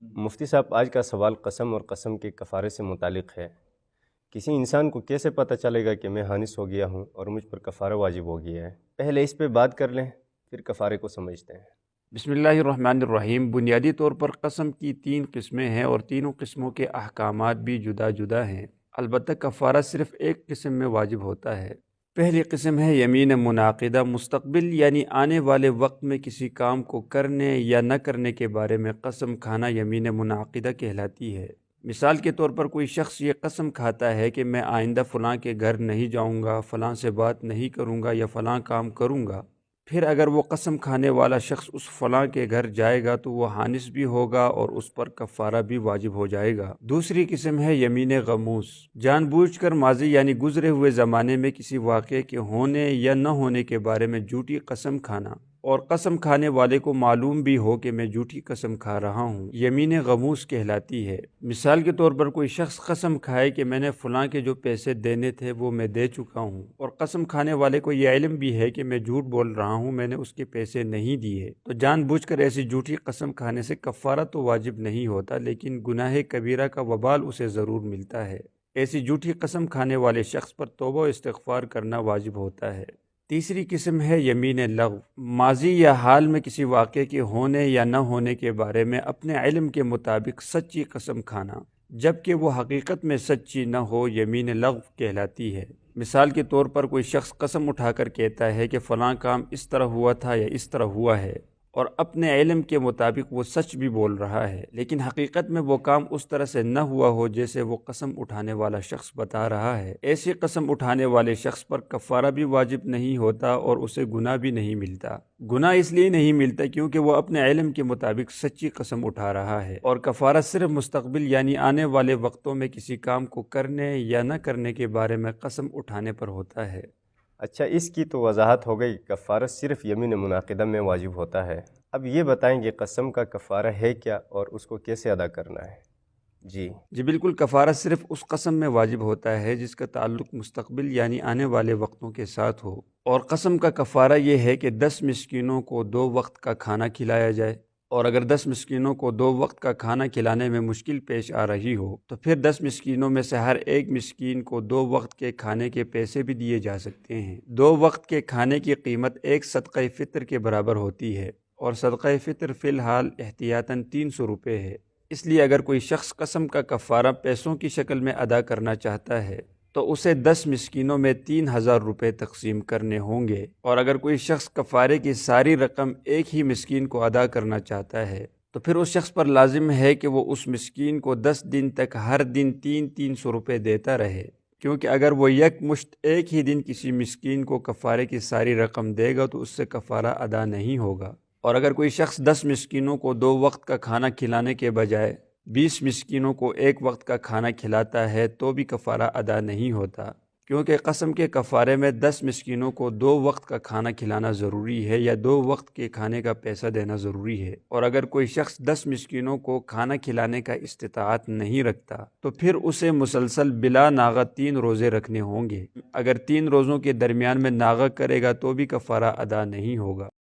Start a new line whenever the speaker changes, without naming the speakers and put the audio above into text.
مفتی صاحب، آج کا سوال قسم اور قسم کے کفارے سے متعلق ہے۔ کسی انسان کو کیسے پتہ چلے گا کہ میں حانث ہو گیا ہوں اور مجھ پر کفارہ واجب ہو گیا ہے؟ پہلے اس پہ بات کر لیں، پھر کفارے کو سمجھتے ہیں۔
بسم اللہ الرحمن الرحیم۔ بنیادی طور پر قسم کی 3 قسمیں ہیں اور تینوں قسموں کے احکامات بھی جدا جدا ہیں۔ البتہ کفارہ صرف ایک قسم میں واجب ہوتا ہے۔ پہلی قسم ہے یمین منعقدہ۔ مستقبل یعنی آنے والے وقت میں کسی کام کو کرنے یا نہ کرنے کے بارے میں قسم کھانا یمین منعقدہ کہلاتی ہے۔ مثال کے طور پر کوئی شخص یہ قسم کھاتا ہے کہ میں آئندہ فلاں کے گھر نہیں جاؤں گا، فلاں سے بات نہیں کروں گا یا فلاں کام کروں گا۔ پھر اگر وہ قسم کھانے والا شخص اس فلاں کے گھر جائے گا تو وہ حانث بھی ہوگا اور اس پر کفارہ بھی واجب ہو جائے گا۔ دوسری قسم ہے یمین غموس۔ جان بوجھ کر ماضی یعنی گزرے ہوئے زمانے میں کسی واقعے کے ہونے یا نہ ہونے کے بارے میں جھوٹی قسم کھانا اور قسم کھانے والے کو معلوم بھی ہو کہ میں جھوٹی قسم کھا رہا ہوں، یمین غموس کہلاتی ہے۔ مثال کے طور پر کوئی شخص قسم کھائے کہ میں نے فلاں کے جو پیسے دینے تھے وہ میں دے چکا ہوں، اور قسم کھانے والے کو یہ علم بھی ہے کہ میں جھوٹ بول رہا ہوں، میں نے اس کے پیسے نہیں دیے، تو جان بوجھ کر ایسی جھوٹی قسم کھانے سے کفارہ تو واجب نہیں ہوتا، لیکن گناہ کبیرہ کا وبال اسے ضرور ملتا ہے۔ ایسی جھوٹی قسم کھانے والے شخص پر توبہ و استغفار کرنا واجب ہوتا ہے۔ تیسری قسم ہے یمین لغو۔ ماضی یا حال میں کسی واقعے کے ہونے یا نہ ہونے کے بارے میں اپنے علم کے مطابق سچی قسم کھانا جبکہ وہ حقیقت میں سچی نہ ہو، یمین لغو کہلاتی ہے۔ مثال کے طور پر کوئی شخص قسم اٹھا کر کہتا ہے کہ فلاں کام اس طرح ہوا تھا یا اس طرح ہوا ہے، اور اپنے علم کے مطابق وہ سچ بھی بول رہا ہے، لیکن حقیقت میں وہ کام اس طرح سے نہ ہوا ہو جیسے وہ قسم اٹھانے والا شخص بتا رہا ہے۔ ایسی قسم اٹھانے والے شخص پر کفارہ بھی واجب نہیں ہوتا اور اسے گناہ بھی نہیں ملتا۔ گناہ اس لیے نہیں ملتا کیونکہ وہ اپنے علم کے مطابق سچی قسم اٹھا رہا ہے، اور کفارہ صرف مستقبل یعنی آنے والے وقتوں میں کسی کام کو کرنے یا نہ کرنے کے بارے میں قسم اٹھانے پر ہوتا ہے۔
اچھا، اس کی تو وضاحت ہو گئی، کفارہ صرف یمین منعقدہ میں واجب ہوتا ہے۔ اب یہ بتائیں کہ قسم کا کفارہ ہے کیا اور اس کو کیسے ادا کرنا ہے؟ جی
بالکل، کفارہ صرف اس قسم میں واجب ہوتا ہے جس کا تعلق مستقبل یعنی آنے والے وقتوں کے ساتھ ہو، اور قسم کا کفارہ یہ ہے کہ 10 مسکینوں کو 2 وقت کا کھانا کھلایا جائے، اور اگر 10 مسکینوں کو 2 وقت کا کھانا کھلانے میں مشکل پیش آ رہی ہو تو پھر 10 مسکینوں میں سے ہر ایک مسکین کو 2 وقت کے کھانے کے پیسے بھی دیے جا سکتے ہیں۔ 2 وقت کے کھانے کی قیمت ایک صدقہ فطر کے برابر ہوتی ہے، اور صدقہ فطر فی الحال احتیاطاً 300 روپے ہے۔ اس لیے اگر کوئی شخص قسم کا کفارہ پیسوں کی شکل میں ادا کرنا چاہتا ہے تو اسے 10 مسکینوں میں 3000 روپے تقسیم کرنے ہوں گے، اور اگر کوئی شخص کفارے کی ساری رقم ایک ہی مسکین کو ادا کرنا چاہتا ہے تو پھر اس شخص پر لازم ہے کہ وہ اس مسکین کو 10 دن تک ہر دن 300 روپے دیتا رہے، کیونکہ اگر وہ یک مشت ایک ہی دن کسی مسکین کو کفارے کی ساری رقم دے گا تو اس سے کفارہ ادا نہیں ہوگا، اور اگر کوئی شخص 10 مسکینوں کو 2 وقت کا کھانا کھلانے کے بجائے 20 مسکینوں کو 1 وقت کا کھانا کھلاتا ہے تو بھی کفارہ ادا نہیں ہوتا، کیونکہ قسم کے کفارے میں 10 مسکینوں کو 2 وقت کا کھانا کھلانا ضروری ہے یا 2 وقت کے کھانے کا پیسہ دینا ضروری ہے، اور اگر کوئی شخص 10 مسکینوں کو کھانا کھلانے کا استطاعت نہیں رکھتا تو پھر اسے مسلسل بلا ناغہ 3 روزے رکھنے ہوں گے۔ اگر 3 روزوں کے درمیان میں ناغہ کرے گا تو بھی کفارہ ادا نہیں ہوگا۔